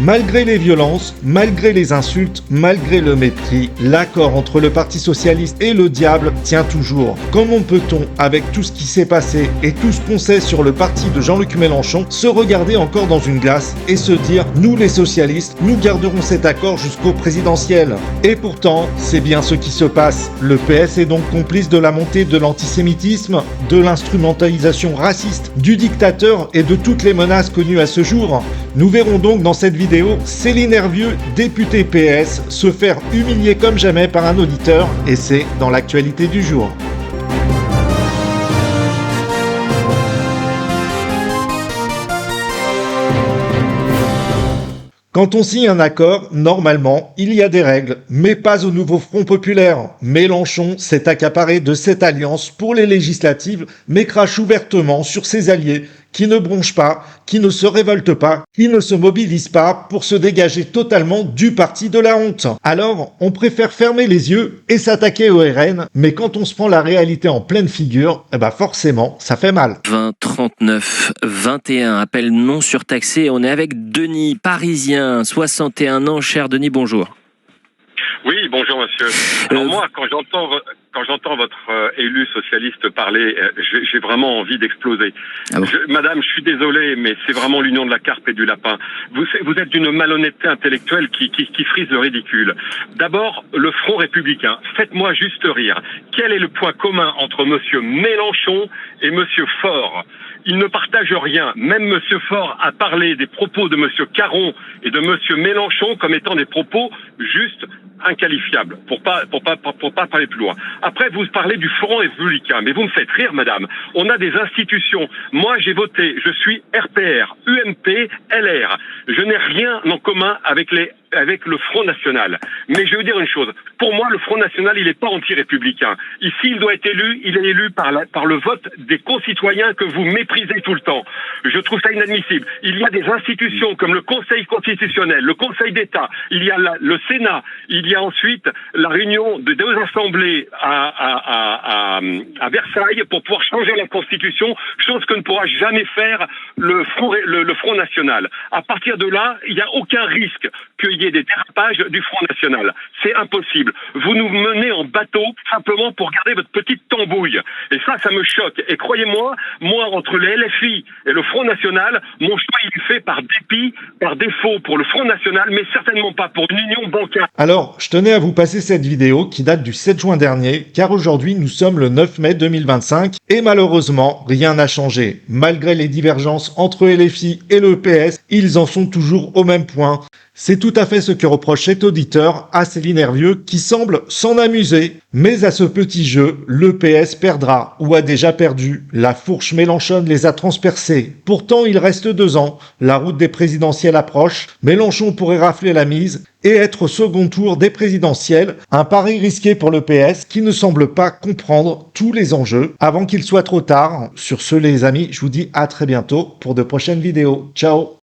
Malgré les violences, malgré les insultes, malgré le mépris, l'accord entre le Parti Socialiste et le diable tient toujours. Comment peut-on, avec tout ce qui s'est passé et tout ce qu'on sait sur le parti de Jean-Luc Mélenchon, se regarder encore dans une glace et se dire « Nous les socialistes, nous garderons cet accord jusqu'au présidentiel ». Et pourtant, c'est bien ce qui se passe. Le PS est donc complice de la montée de l'antisémitisme, de l'instrumentalisation raciste, du dictateur et de toutes les menaces connues à ce jour. Nous verrons donc dans cette vidéo Céline Hervieux, députée PS, se faire humilier comme jamais par un auditeur, et c'est dans l'actualité du jour. Quand on signe un accord, normalement, il y a des règles, mais pas au nouveau Front Populaire. Mélenchon s'est accaparé de cette alliance pour les législatives, mais crache ouvertement sur ses alliés, qui ne bronchent pas, qui ne se révoltent pas, qui ne se mobilisent pas pour se dégager totalement du parti de la honte. Alors, on préfère fermer les yeux et s'attaquer au RN, mais quand on se prend la réalité en pleine figure, forcément, ça fait mal. 20 39 21, appel non surtaxé. On est avec Denis, parisien, 61 ans. Cher Denis, bonjour. Oui, bonjour monsieur. Alors moi, quand j'entends votre élu socialiste parler, j'ai vraiment envie d'exploser. Ah bon. Madame, je suis désolé, mais c'est vraiment l'union de la carpe et du lapin. Vous êtes d'une malhonnêteté intellectuelle qui frise le ridicule. D'abord, le Front républicain. Faites-moi juste rire. Quel est le point commun entre monsieur Mélenchon et monsieur Faure ? Ils ne partagent rien. Même monsieur Faure a parlé des propos de monsieur Caron et de monsieur Mélenchon comme étant des propos juste inqualifiables, pour pas parler plus loin. Après, vous parlez du Front républicain, mais vous me faites rire, madame. On a des institutions. Moi, j'ai voté, je suis RPR, UMP, LR. Je n'ai rien en commun avec le Front National. Mais je veux dire une chose. Pour moi, le Front National, il n'est pas anti-républicain. Ici, il doit être élu, il est élu par le vote des concitoyens que vous méprisez tout le temps. Je trouve ça inadmissible. Il y a des institutions comme le Conseil constitutionnel, le Conseil d'État, il y a le Sénat, il y a ensuite la réunion de deux assemblées à Versailles pour pouvoir changer la Constitution, chose que ne pourra jamais faire le Front National. À partir de là, il n'y a aucun risque qu'il y ait des dérapages du Front National. C'est impossible. Vous nous menez en bateau simplement pour garder votre petite tambouille. Et ça me choque. Et croyez-moi, moi, entre les LFI et le Front National, mon choix il est fait par dépit, par défaut pour le Front National, mais certainement pas pour une union bancaire. Alors, je tenais à vous passer cette vidéo qui date du 7 juin dernier, car aujourd'hui nous sommes le 9 mai 2025, et malheureusement, rien n'a changé. Malgré les divergences entre LFI et le PS, ils en sont toujours au même point. C'est tout à fait ce que reproche cet auditeur à Céline Hervieux qui semble s'en amuser. Mais à ce petit jeu, le PS perdra ou a déjà perdu. La fourche Mélenchon les a transpercés. Pourtant, il reste 2 ans. La route des présidentielles approche. Mélenchon pourrait rafler la mise et être au second tour des présidentielles. Un pari risqué pour le PS qui ne semble pas comprendre tous les enjeux avant qu'il soit trop tard. Sur ce, les amis, je vous dis à très bientôt pour de prochaines vidéos. Ciao!